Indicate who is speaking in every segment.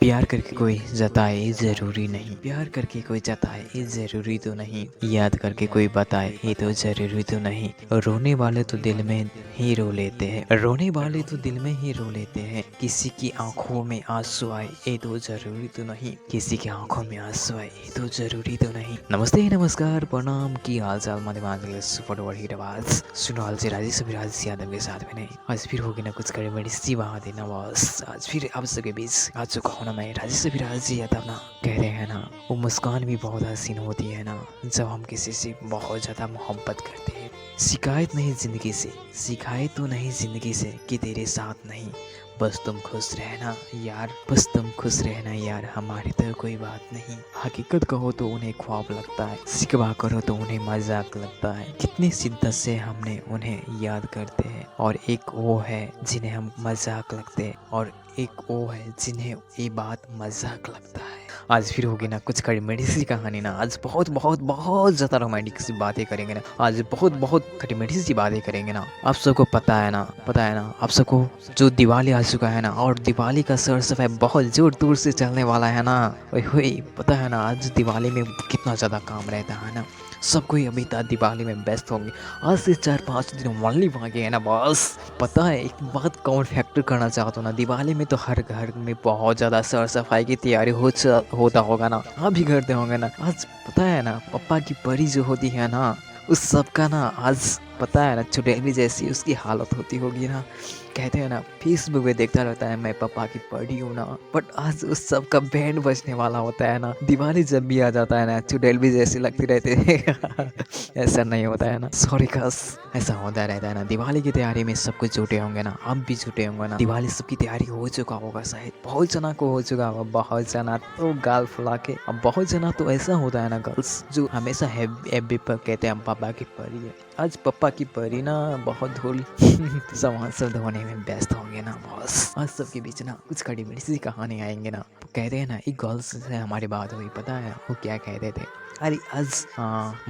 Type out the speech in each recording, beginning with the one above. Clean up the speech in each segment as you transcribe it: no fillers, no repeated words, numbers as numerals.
Speaker 1: प्यार करके कोई जताए ये ज़रूरी नहीं, प्यार करके कोई जताए ये ज़रूरी तो नहीं, याद करके कोई बताए ये तो ज़रूरी तो नहीं। रोने वाले तो दिल में ही रो लेते हैं, रोने वाले तो दिल में ही रो लेते हैं। किसी की आंखों में आंसू आए ये तो ज़रूरी तो नहीं, किसी की आंखों में आंसू आए ये तो ज़रूरी तो नहीं। नमस्ते नमस्कार प्रणाम की हाल चाल माध्यम सुपर हिट आवाज सुनाल से राजेश अभिराज यादव के साथ में नहीं। आज फिर होगी ना कुछ करे बड़ी सी बात है ना बस, आज फिर आप सबके बीच आ चुका हूँ ना मैं राजेश अभिराज यादव ना। कहते हैं ना वो मुस्कान भी बहुत हसीन होती है ना जब हम किसी से बहुत ज़्यादा मोहब्बत करते हैं। शिकायत नहीं ज़िंदगी से, शिकायत तो नहीं ज़िंदगी से कि तेरे साथ नहीं, बस तुम खुश रहना यार, बस तुम खुश रहना यार, हमारी तो कोई बात नहीं। हकीकत कहो तो उन्हें ख्वाब लगता है, शिकवा करो तो उन्हें मजाक लगता है। कितनी शिद्दत से हमने उन्हें याद करते हैं, और एक वो है जिन्हें हम मजाक लगते हैं, और एक वो है जिन्हें ये बात मजाक लगता है। आज फिर होगी ना कुछ कॉमेडी सी कहानी ना, आज बहुत बहुत बहुत ज़्यादा रोमांटिक सी बातें करेंगे ना, आज बहुत बहुत कॉमेडी सी बातें करेंगे ना। आप सबको पता है ना आप सबको जो दिवाली आ चुका है ना, और दिवाली का सर सफाई बहुत जोर दूर से चलने वाला है ना। वही पता है ना आज दिवाली में कितना ज़्यादा काम रहता है ना, सब कोई अभी तक दिवाली में व्यस्त होंगे। आज से 4-5 दिन ओनली बाकी है ना बस। पता है एक बात कौन फैक्टर करना चाहता हूँ ना, दिवाली में तो हर घर में बहुत ज़्यादा सर सफाई की तैयारी होता होगा ना, आप भी करते होंगे ना। आज पता है ना पप्पा की परी जो होती है ना, उस सब का ना आज पता है ना चुड़ैली जैसी उसकी हालत होती होगी ना। कहते हैं ना फेसबुक पे देखता रहता है मैं पापा की पढ़ी हूँ ना, बट आज उस सब का बैंड बजने वाला होता है ना। दिवाली जब भी आ जाता है ना चुड़ैल भी जैसी लगती रहती है ऐसा नहीं होता है ना, सॉरी कस, ऐसा होता रहता है ना। दिवाली की तैयारी में सब कुछ जुटे होंगे ना, आप भी जुटे होंगे ना। दिवाली सबकी तैयारी हो चुका होगा शायद, बहुत जना को हो चुका होगा, बहुत जना तो गाल फुला के, अब बहुत जना तो ऐसा होता है ना गर्ल्स जो हमेशा हैप्पी पर कहते हैं हम पापा की परी है। आज पापा की परी ना बहुत धूल सामान सब धोने में व्यस्त होंगे ना बॉस। आज सबके बीच ना कुछ खड़ी बड़ी सी कहानी आएंगे ना। कहते हैं ना एक गर्ल्स से हमारी बात हुई, पता है वो क्या कहते थे, अरे आज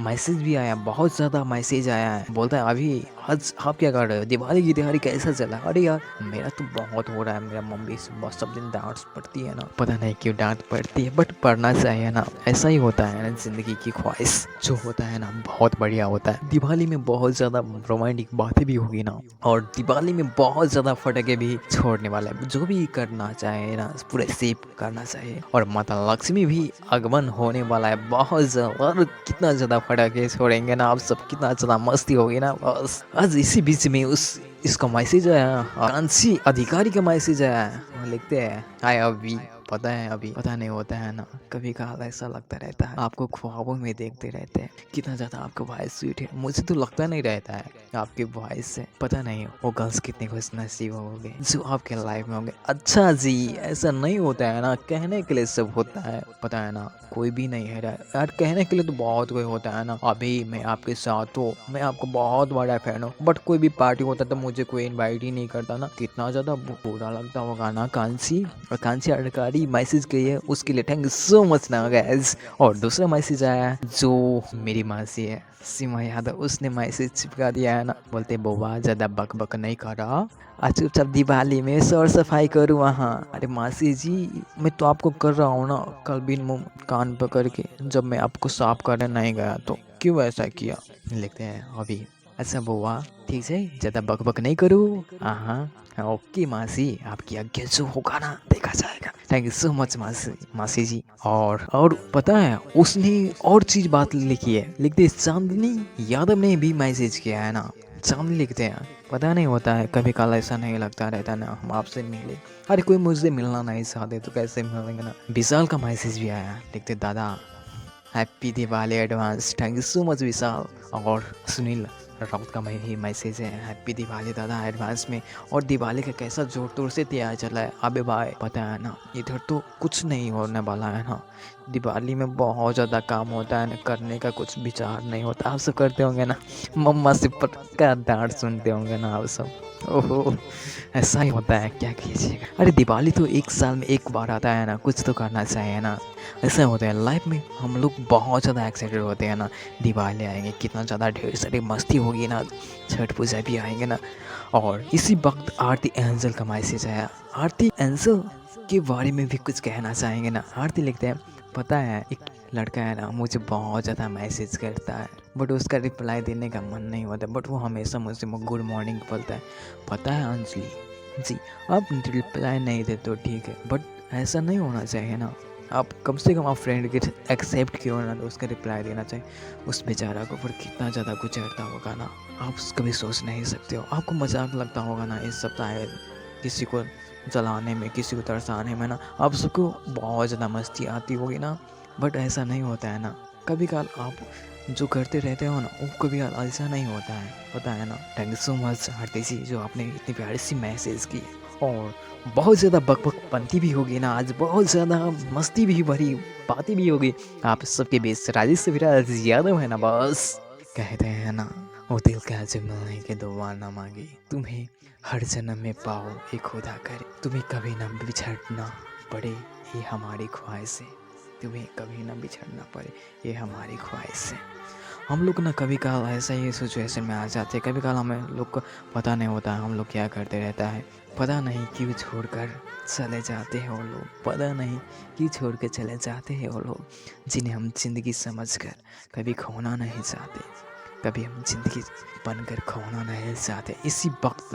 Speaker 1: मैसेज भी आया, बहुत ज़्यादा मैसेज आया है, बोलता है अभी आज आप क्या कर रहे हो, दिवाली की तैयारी कैसा चला। अरे यार मेरा तो बहुत हो रहा है, मेरा मम्मी से बहुत सब दिन डांट पड़ती है ना, पता नहीं क्यों डांट पड़ती है, बट पढ़ना चाहिए ना, ऐसा ही होता है ना जिंदगी की ख्वाहिश जो होता है ना बहुत बढ़िया होता है। दिवाली में बहुत ज़्यादा रोमांटिक बातें भी होगी ना, और दिवाली में बहुत ज़्यादा फटाके भी छोड़ने वाला है। जो भी करना चाहे ना पूरे सेफ करना चाहिए, और माता लक्ष्मी भी आगमन होने वाला है बहुत ज़्यादा, और कितना ज़्यादा फटाके छोड़ेंगे ना आप सब, कितना ज़्यादा मस्ती होगी ना बस। आज इसी बीच में इसका मैसेज आया, कांसी अधिकारी का मैसेज आया, लिखते हैं हाय अभी, पता है अभी पता नहीं होता है ना, कभी कभार ऐसा लगता रहता है आपको ख्वाबों में देखते रहते हैं, कितना ज़्यादा आपका वॉइस स्वीट है। मुझे तो लगता नहीं रहता है आपके वॉइस से, पता नहीं वो गर्ल्स कितने खुश नसीब होंगे जो आपके लाइफ में होंगे। अच्छा जी ऐसा नहीं होता है ना, कहने के लिए सब होता है, पता है ना कोई भी नहीं है यार, कहने के लिए तो बहुत कोई होता है ना। अभी मैं आपके साथ हूँ, मैं आपको बहुत बड़ा फैन हूँ, बट कोई भी पार्टी होता तो मुझे कोई इनवाइट ही नहीं करता ना, कितना ज़्यादा बुरा लगता होगा ना। कांसी और कांसी अडकारी मैसेज की है, उसके लिए थैंक यू सो मच ना गाइस। और दूसरा मैसेज आया जो मेरी मासी है सीमा यादव, उसने मैसेज चिपका दिया है ना, बोलते बुआ ज़्यादा बक बक नहीं करा, आज चुपचाप दिवाली में सर सफाई करूँ वहाँ। अरे मासी जी मैं तो आपको कर रहा हूँ ना, कल भी मुँह कान पकड़ के जब मैं आपको साफ करने नहीं गया तो क्यों ऐसा किया, लिखते हैं अभी। अच्छा बुआ ठीक है ज़्यादा बक बक नहीं करूँ, हाँ ओके मासी आपकी आज्ञा जो होगा ना देखा जाएगा। थैंक यू सो मच मासी जी। और पता है उसने और चीज़ बात लिखी है, लिखते चांदनी यादव ने भी मैसेज किया है ना, चांदनी लिखते हैं, पता नहीं होता है कभी कल ऐसा नहीं लगता रहता ना हम आपसे मिले, अरे कोई मुझसे मिलना नहीं चाहते तो कैसे मिलेंगे ना। विशाल का मैसेज भी आया, लिखते दादा happy Diwali advance, thank you so much Vishal. और सुनील राउत का मैसेज है, हैप्पी दिवाली दादा एडवांस में, और दिवाली का कैसा जोर तोर से तैयार चला है। अबे भाई पता है ना इधर तो कुछ नहीं होने वाला है ना, दिवाली में बहुत ज़्यादा काम होता है ना, करने का कुछ विचार नहीं होता। आप सब करते होंगे ना, मम्मा से पक्का डांट सुनते होंगे ना आप सब, ओहो ऐसा ही होता है क्या कीजिएगा। अरे दिवाली तो एक साल में एक बार आता है ना, कुछ तो करना चाहिए ना, ऐसा होता है लाइफ में। हम लोग बहुत ज़्यादा एक्साइटेड होते हैं ना, दिवाली आएंगे कितना ज़्यादा ढेर सारी मस्ती होगी ना, छठ पूजा भी आएंगे ना। और इसी वक्त आरती एंजल का मैसेज आया, आरती एंजल के बारे में भी कुछ कहना चाहेंगे ना। आरती लिखते हैं, पता है एक लड़का है ना मुझे बहुत ज़्यादा मैसेज करता है, बट उसका रिप्लाई देने का मन नहीं होता, बट वो हमेशा मुझसे गुड मॉर्निंग बोलता है। पता है अंजलि जी, आप रिप्लाई नहीं देते तो ठीक है, बट ऐसा नहीं होना चाहिए ना। आप कम से कम आप फ्रेंड के एक्सेप्ट क्यों ना तो उसका रिप्लाई देना चाहिए। उस बेचारा को पर कितना ज़्यादा गुजरता होगा ना, आप कभी सोच नहीं सकते हो। आपको मजाक लगता होगा ना इस सप्ताह किसी को जलाने में, किसी को तरसाने में ना, आप सबको बहुत ज़्यादा मस्ती आती होगी ना, बट ऐसा नहीं होता है ना। कभी काल आप जो करते रहते हो ना वो कभी ऐसा नहीं होता है, पता है ना। थैंक यू सो मच आरती जी, जो आपने इतनी प्यारी सी मैसेज की। और बहुत ज़्यादा बकबक बनती भी होगी ना आज, बहुत ज़्यादा मस्ती भी भरी बातें भी होगी आप सबके बीच। राजेश से मेरा यादव है ना, बस कहते हैं ना, वो दिल का जो मिलने के दुआ ना मांगे, तुम्हें हर जन्म में पाओ ये खुदा करे, तुम्हें कभी ना बिछड़ना पड़े ये हमारी ख्वाहिश है, तुम्हें कभी ना बिछड़ना पड़े ये हमारी ख्वाहिश है। हम लोग ना कभी काल ऐसा ही सिचुएशन में आ जाते हैं, कभी काल हमें लोग को पता नहीं होता है हम लोग क्या करते रहता है। पता नहीं क्यों छोड़कर चले जाते हैं वो लोग, पता नहीं क्यों छोड़ के चले जाते हैं वो लोग, जिन्हें हम ज़िंदगी समझकर कभी खोना नहीं चाहते, कभी हम ज़िंदगी बनकर खोना नहीं चाहते। इसी वक्त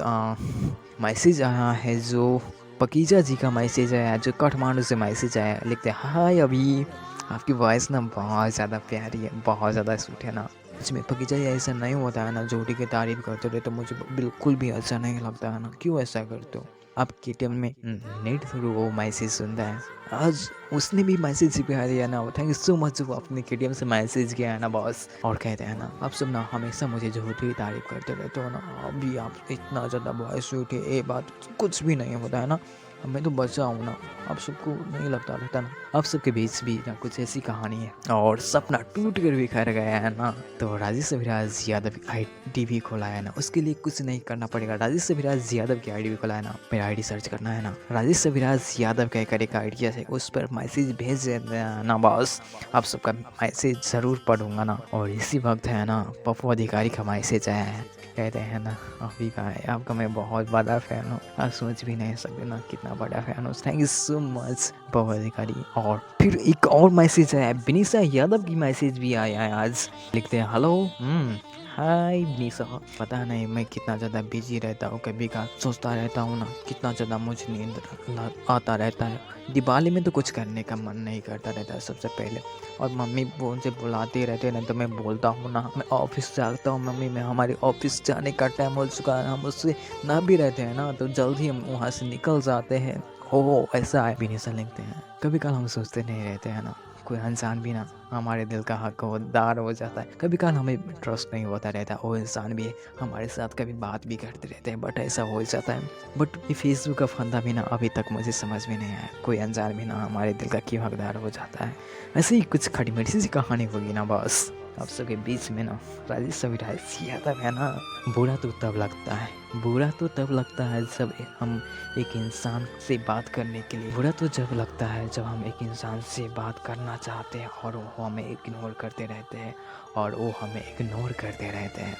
Speaker 1: मैसेज आया है, जो पकीजा जी का मैसेज आया, जो काठमांडू से मैसेज आया। लिखते हैं, हाय अभी आपकी वॉइस ना बहुत ज़्यादा प्यारी है, बहुत ज़्यादा स्वीट है ना। इसमें पकीजा जी ऐसा नहीं होता है ना, जोड़ी की तारीफ करते रहे तो मुझे बिल्कुल भी अच्छा नहीं लगता है ना। क्यों ऐसा करते हो आप? केटीएम में नेट थ्रू वो मैसेज सुनता है, आज उसने भी मैसेज किया है ना। थैंक यू सो मच, वो अपने केटीएम से मैसेज किया है ना बॉस। और कहते हैं ना, आप सब ना हमेशा मुझे झूठी तारीफ करते रहते हो ना, अभी आप इतना ज़्यादा वॉइस स्वीट है, ये बात कुछ भी नहीं होता है ना। मैं तो बचा हूँ ना, आप सबको नहीं लगता रहता ना। आप सबके बीच भी ना कुछ ऐसी कहानी है, और सपना टूट कर बिखर गया है ना, तो राजेश अभिराज यादव आईडी भी खोला है ना। उसके लिए कुछ नहीं करना पड़ेगा, राजेश अभिराज यादव की आईडी भी खोला है ना। मेरा आईडी सर्च करना है ना, राजेश अभिराज यादव का एक आईडिया है, उस पर मैसेज भेज देना ना बॉस। आप सबका मैसेज ज़रूर पढ़ूंगा ना। और इसी वक्त है ना पप्पू अधिकारी का मैसेज आया है, कहते हैं ना, अभी का है आपका मैं बहुत बड़ा फ़ैन हूँ, आप सोच भी नहीं सकते ना कितना बड़ा फ़ैन हूँ। Thank you so much Pappu अधिकारी। और फिर एक और मैसेज आया, विनीशा यादव की मैसेज भी आया है आज। लिखते हैं, हेलो हाय विनीशा, पता नहीं मैं कितना ज़्यादा बिजी रहता हूँ, कभी का सोचता रहता हूँ ना, कितना ज़्यादा मुझे नींद आता रहता है। दिवाली में तो कुछ करने का मन नहीं करता रहता है सबसे पहले, और मम्मी वो उनसे बुलाते रहते हैं तो मैं बोलता हूँ ना, मैं ऑफिस जाता हूँ मम्मी, मैं हमारे ऑफिस जाने का टाइम हो चुका है, हम उससे ना भी रहते हैं ना तो जल्द ही हम वहाँ से निकल जाते हैं। हो ऐसा है, विनीशा लिखते हैं, कभी कल हम सोचते नहीं रहते हैं ना, कोई इंसान भी ना हमारे दिल का हकदार हो जाता है। कभी कल हमें ट्रस्ट नहीं होता रहता, वो इंसान भी हमारे साथ कभी बात भी करते रहते हैं, बट ऐसा हो जाता है। बट ये फेसबुक का फंदा भी ना अभी तक मुझे समझ में नहीं आया, कोई अनजान भी ना हमारे दिल का क्यों हकदार हो जाता है। ऐसे ही कुछ खड़ी मीठी सी कहानी होगी ना बस। आप सबके बीच में ना राजेश अभिराज यादव है ना, बुरा तो तब लगता है, बुरा तो तब लगता है जब हम एक इंसान से बात करने के लिए, बुरा तो जब लगता है जब हम एक इंसान से बात करना चाहते हैं और वो हमें इग्नोर करते रहते हैं, और वो हमें इग्नोर करते रहते हैं।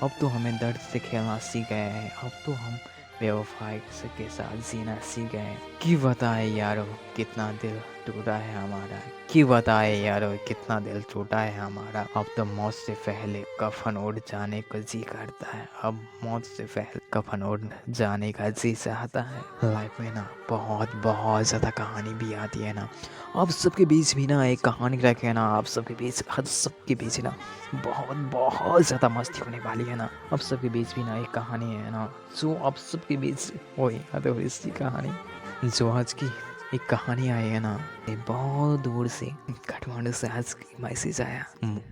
Speaker 1: अब तो हमें दर्द से खेलना सीख गए हैं, अब तो हम बेवफाई के साथ जीना सीख गए। क्यों बताए यारो कितना दिल टूटा है हमारा, क्यों बताए यारो कितना दिल टूटा है हमारा। अब तो मौत से पहले कफन उड़ जाने को जी करता है, अब मौत से पहले कफन उड़ जाने का जी चाहता है। लाइफ में ना बहुत बहुत ज़्यादा कहानी भी आती है ना, आप सबके बीच भी ना एक कहानी रखे ना, आप सबके बीच हर सबके बीच ना बहुत बहुत ज़्यादा मस्ती होने वाली है ना। आप सबके बीच भी ना एक कहानी है ना, जो आप सबके बीच वही अधोरिश्ती कहानी, जो आज की एक कहानी आई है ना, ये बहुत दूर से काठमांडू से आज मैसेज आया।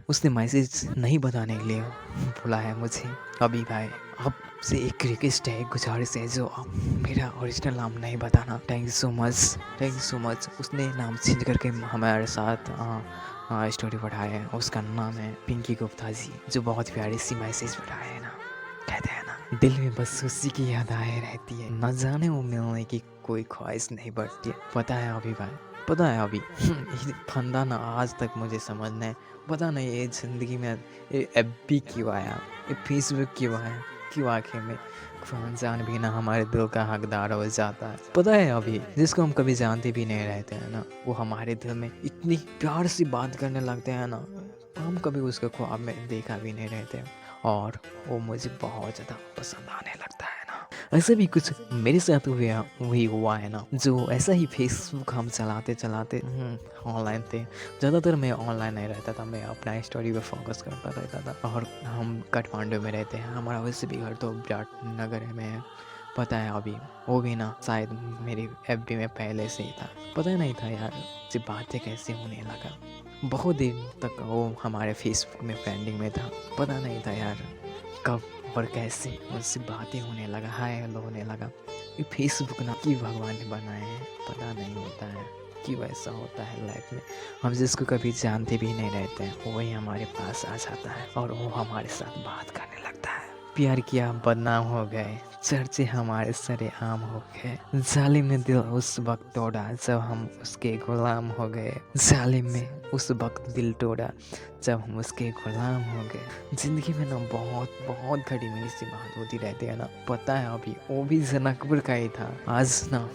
Speaker 1: उसने मैसेज नहीं बताने के लिए बोला है मुझे, अभी भाई आपसे एक रिक्वेस्ट है, एक गुजारिश है, जो आप मेरा ओरिजिनल नाम नहीं बताना। Thank you so much, thank you so much. उसने नाम चेंज करके हमारे साथ स्टोरी पढ़ाया है, उसका नाम है पिंकी गुप्ता जी, जो बहुत प्यारी सी मैसेज पढ़ाया है ना। कहते हैं ना, दिल में बस उसी की याद आए रहती है, न जाने वो मिलने की कोई ख्वाहिश नहीं बढ़ती है। पता है अभी भाई, पता है अभी ये फंदा ना आज तक मुझे समझना है, पता नहीं ये ज़िंदगी में ये एफ बी क्यों आया, ये फेसबुक क्यों आया, क्यों आखिर में कोई इंसान भी ना हमारे दिल का हकदार हो जाता है। पता है अभी जिसको हम कभी जानते भी नहीं रहते हैं ना, वो हमारे दिल में इतनी प्यार से बात करने लगते हैं ना, हम कभी उसको ख्वाब में देखा भी नहीं रहते और वो मुझे बहुत ज़्यादा पसंद आने लगता है ना। ऐसे भी कुछ मेरे साथ वही हुआ है ना, जो ऐसा ही फेसबुक हम चलाते चलाते ऑनलाइन थे। ज़्यादातर मैं ऑनलाइन नहीं रहता था, मैं अपना स्टडी पे फोकस करता रहता था। और हम काठमांडू में रहते हैं, हमारा वैसे भी घर तो विराट नगर में है। पता है अभी वो भी ना शायद मेरी एफबी में पहले से ही था। पता नहीं था यार ये बातें कैसे होने लगा। बहुत दिन तक वो हमारे फेसबुक में फ्रेंडिंग में था। पता नहीं था यार कब और कैसे मुझसे बातें होने लगा, हाय हेलो होने लगा। ये फेसबुक ना क्यों भगवान ने बनाए हैं पता नहीं होता है, क्यों ऐसा होता है लाइफ में। हम जिसको कभी जानते भी नहीं रहते हैं वही हमारे पास आ जाता है और वो हमारे साथ बात करने लगता है। प्यार किया बदनाम हो गए, चर्चे हमारे सरेआम हो गए। जालिम ने दिल उस वक्त तोड़ा जब हम उसके गुलाम हो गए। जालिम ने उस वक्त दिल तोड़ा जब हम उसके गुलाम हो गए। जिंदगी में ना बहुत बहुत खड़ी मिली सी बात होती रहती है ना। पता है अभी वो भी जनकपुर का ही था। आज ना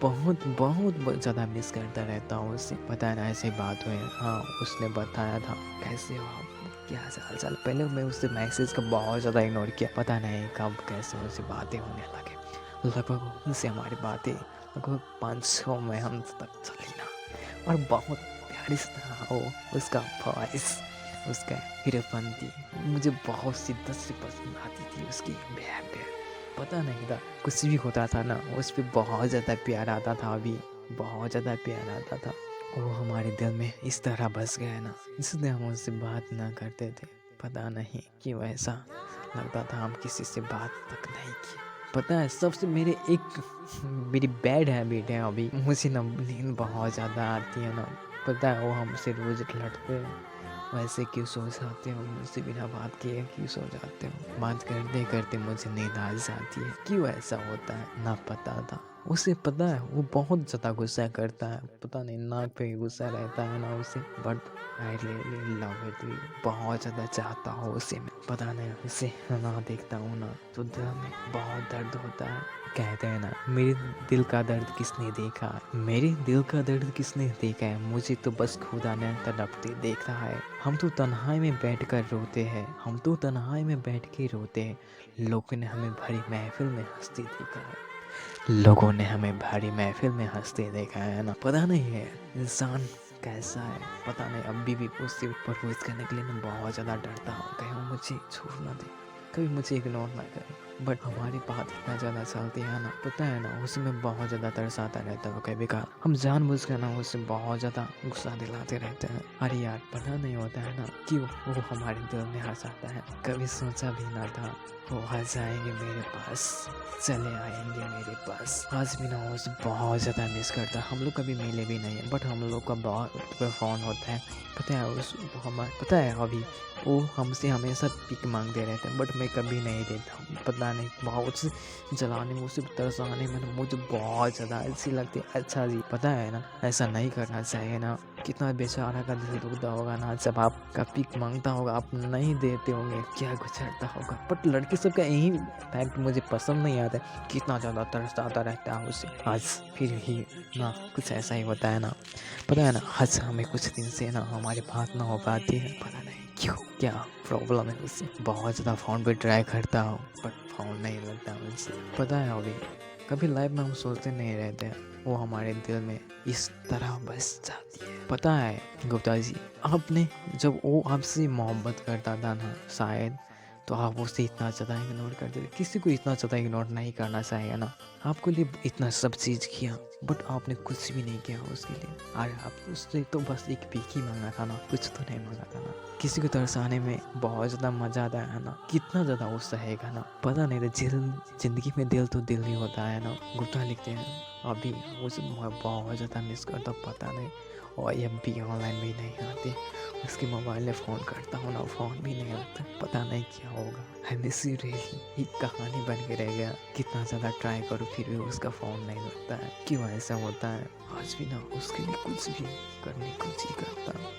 Speaker 1: बहुत बहुत ज़्यादा मिस करता रहता हूँ उससे। पता है ना ऐसी बात हुई, हाँ उसने बताया था कैसे हो आप, क्या हाल चाल। पहले मैं उससे मैसेज का बहुत ज़्यादा इग्नोर किया, पता नहीं कब कैसे मुझसे बातें होने लगे। लगभग उनसे हमारी बातें लगभग 5-6 महीने तक चली ना। और बहुत प्यारी सी था वो, उसका वॉइस, उसका हीरोपंती मुझे बहुत शिद्दत से पसंद आती थी। उसकी बिहेवियर पता नहीं था, कुछ भी होता था ना उस पर बहुत ज़्यादा प्यार आता था। अभी बहुत ज़्यादा प्यार आता था। वो हमारे दिल में इस तरह बस गया ना, इसलिए हम उससे बात ना करते थे। पता नहीं क्यों ऐसा लगता था, हम किसी से बात तक नहीं की। पता है सबसे मेरी बैड हैबिट है अभी, मुझे ना नींद बहुत ज़्यादा आती है ना। पता है वो हमसे रोज़ लड़ते हैं, वैसे क्यों सो जाते हो, मुझसे बिना बात किए क्यों सो जाते हो। बात करते करते मुझे नींद आ जाती है, क्यों ऐसा होता है ना पता था। उसे पता है वो बहुत ज़्यादा गुस्सा करता है, पता नहीं नाक पे गुस्सा रहता है ना उसे। But I really love it, बहुत ज़्यादा चाहता हूँ उसे मैं। पता नहीं उसे ना देखता हूँ ना तो दिल में बहुत दर्द होता है। कहते हैं ना मेरे दिल का दर्द किसने देखा है, मेरे दिल का दर्द किसने देखा है, मुझे तो बस खुदा ने तड़पते देखा है। हम तो तन्हाई में बैठ कर रोते हैं, हम तो तन्हाई में बैठ के रोते हैं। लोगों ने हमें भरी महफिल में हंसते देखा है, लोगों ने हमें भारी महफिल में हंसते देखा है ना। पता नहीं है इंसान कैसा है, पता नहीं अभी भी उससे प्रपोज करने के लिए मैं बहुत ज़्यादा डरता हूँ, कहीं वो मुझे छोड़ ना दे, कभी मुझे इग्नोर ना करे। बट हमारी बात इतना ज़्यादा चलती है ना, पता है ना उसमें बहुत ज़्यादा तरस आता रहता है। कभी कभार हम जानबूझ कर ना उससे बहुत ज़्यादा गुस्सा दिलाते रहते हैं। अरे यार पता नहीं होता है ना क्यों वो हमारे दिल में हंसाता है। कभी सोचा भी ना था वो आ जाएंगे मेरे पास, चले आएंगे मेरे पास। आज भी ना उसे बहुत ज़्यादा मिस करता। हम लोग कभी मिले भी नहीं है बट हम लोग का बहुत फ़ोन होता है। पता है पता है अभी वो हमसे हमेशा पिक मांगते रहते हैं बट मैं कभी नहीं देता हूँ। पता नहीं बहुत जलाने में उसे तरसाने में मुझे बहुत ज़्यादा अच्छी लगती है। अच्छा जी पता है ना ऐसा नहीं करना चाहिए ना, कितना बेचारा का दिल दुखता होगा ना जब आपका पिक मांगता होगा आप नहीं देते होंगे, क्या गुजरता होगा। बट लड़के सब का यही फैक्ट मुझे पसंद नहीं आता है, कितना ज़्यादा तरसता रहता है उसे। आज फिर ही ना कुछ ऐसा ही होता है ना। पता है ना आज हमें कुछ दिन से ना हमारी बात ना हो पाती है, पता नहीं क्यों, क्या प्रॉब्लम है उससे। बहुत ज़्यादा फ़ोन पे ट्राई करता हूँ बट फ़ोन नहीं लगता मुझसे। पता है अभी कभी लाइफ में हम सोचते नहीं रहते हैं, वो हमारे दिल में इस तरह बस जाती है। पता है गुप्ता जी आपने जब वो आपसे मोहब्बत करता था ना शायद, तो आप उसे इतना ज़्यादा इग्नोर करते थे। किसी को इतना ज़्यादा इग्नोर नहीं करना चाहिए ना। आपके लिए इतना सब चीज़ किया बट आपने कुछ भी नहीं किया उसके लिए। अरे आप उससे तो बस एक भीख ही मांगा था ना, कुछ तो नहीं मांगा था ना। किसी को तरसाने में बहुत ज़्यादा मज़ा आता है ना, कितना ज़्यादा वो सहेगा ना। पता नहीं था जिंदगी में दिल तो दिल ही होता है ना। गुप्ता लिखते हैं अभी उसे बहुत ज़्यादा मिस करता, पता नहीं। और अब भी ऑनलाइन भी नहीं आती, उसके मोबाइल में फ़ोन करता हूँ ना फ़ोन भी नहीं लगता, पता नहीं क्या होगा। आई मिस यू रियली एक कहानी बन के रह गया। कितना ज़्यादा ट्राई करूँ फिर भी उसका फ़ोन नहीं लगता है, क्यों ऐसा होता है। आज भी ना उसके लिए कुछ भी करने को जी करता हूँ,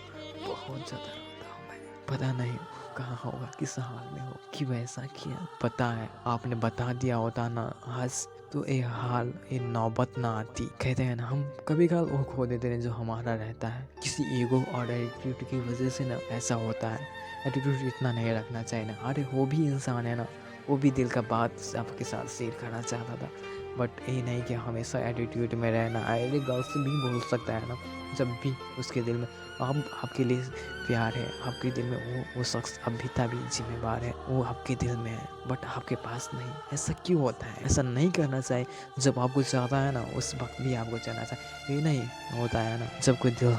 Speaker 1: बहुत ज़्यादा रोता हूँ मैं। पता नहीं कहाँ होगा, किस हाल में हो, क्यों ऐसा किया। पता है आपने बता दिया होता ना आज तो ये हाल ये नौबत ना आती। कहते हैं ना हम कभी कभार वो खो देते हैं जो हमारा रहता है, किसी ईगो और एटीट्यूड की वजह से ना ऐसा होता है। एटीट्यूड इतना नहीं रखना चाहिए ना। अरे वो भी इंसान है ना, वो भी दिल का बात आपके साथ शेयर करना चाहता था, बट ये नहीं कि हमेशा एटीट्यूड में रहना। अरे गर्ल से भी बोल सकता है ना जब भी उसके दिल में आपके लिए प्यार है, आपके दिल में वो शख्स अभी तभी जिम्मेवार है, वो आपके दिल में है बट आपके पास नहीं। ऐसा क्यों होता है? ऐसा नहीं करना चाहिए। जब आपको चाहता है ना उस वक्त भी आपको चाहना चाहिए। ये नहीं होता है ना जब कोई दिल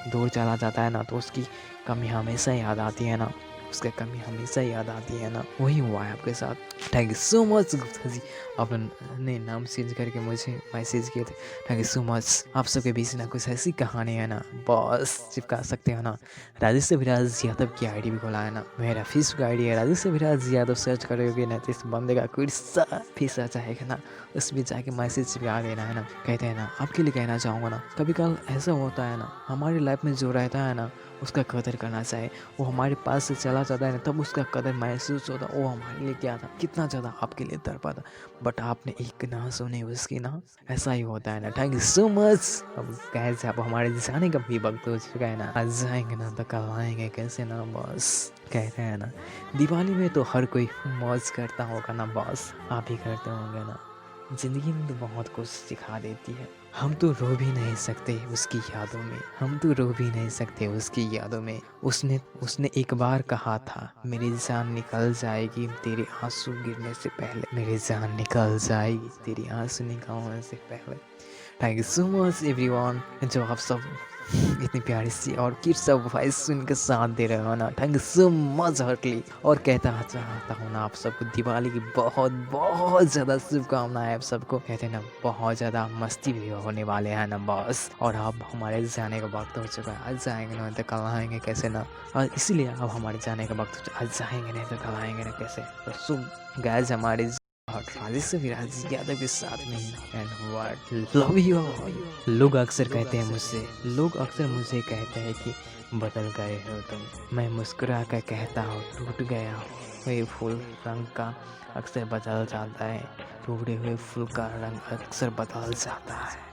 Speaker 1: दूर चला जाता है ना तो उसकी कमी हमेशा याद आती है ना, उसकी कमी हमेशा याद आती है ना। वही हुआ है आपके साथ। Thank you so much Gupta ji, आपने नाम चेंज करके मुझे मैसेज किए थे। Thank you so much. आप सबके बीच ना कुछ ऐसी कहानी है ना बस चिपका सकते हो ना। राजेश अभिराज यादव की आईडी भी खोला है ना, मेरा फेसबुक आईडी है राजेश अभिराज यादव। सर्च करोगे ना तो इस बंदे का कोई सा फेस आ जाएगा ना, उसमें जाके मैसेज चिपका देना है ना। कहते हैं ना आपके लिए कहना चाहूँगा ना, कभी कल ऐसा होता है ना हमारी लाइफ में जो रहता है ना उसका कदर करना चाहिए। वो हमारे पास से चला जाता है ना तब उसका कदर महसूस होता। वो हमारे लिए क्या था, कितना ज़्यादा आपके लिए तड़पा था, बट आपने एक ना सुने उसकी ना। ऐसा ही होता है ना। Thank you so much. अब कैसे अब हमारे जाने का भी वक्त हो चुका है ना, आज जाएंगे ना तो कल आएंगे कैसे ना बस। कहते हैं ना दिवाली में तो हर कोई मौज करता होगा ना बॉस, आप भी करते होंगे ना। ज़िंदगी में तो बहुत कुछ सिखा देती है। हम तो रो भी नहीं सकते उसकी यादों में, हम तो रो भी नहीं सकते उसकी यादों में। उसने एक बार कहा था मेरी जान निकल जाएगी तेरे आंसू गिरने से पहले, मेरी जान निकल जाएगी तेरी आंसू निकलने से पहले। Thank you so much everyone जो आप सब इतनी प्यारी सी और क्यूट सा वॉइस सुन के साथ दे रहे हो ना। Thank you so much heartily. और कहता चाहता हूँ ना आप सबको दिवाली की बहुत बहुत ज़्यादा शुभकामनाएं आप सबको। कहते हैं ना बहुत ज़्यादा मस्ती भी होने वाले हैं ना बॉस। और अब हमारे जाने का वक्त हो चुका है, आज जाएंगे ना तो कल आएंगे कैसे ना। और इसीलिए अब हमारे जाने का वक्त हो चुका है, आज जाएंगे नहीं तो कल आएंगे ना कैसे। तो सो गाइस हमारे और राजेश अभिराज यादव के साथ में एंड व्हाट लव यू। लोग अक्सर कहते हैं मुझसे, लोग अक्सर मुझे कहते हैं कि बदल गए हो तुम। मैं मुस्कुरा कर कहता हूँ टूट गया हो। वही फूल रंग का अक्सर बदल जाता है, टूटे हुए फूल का रंग अक्सर बदल जाता है।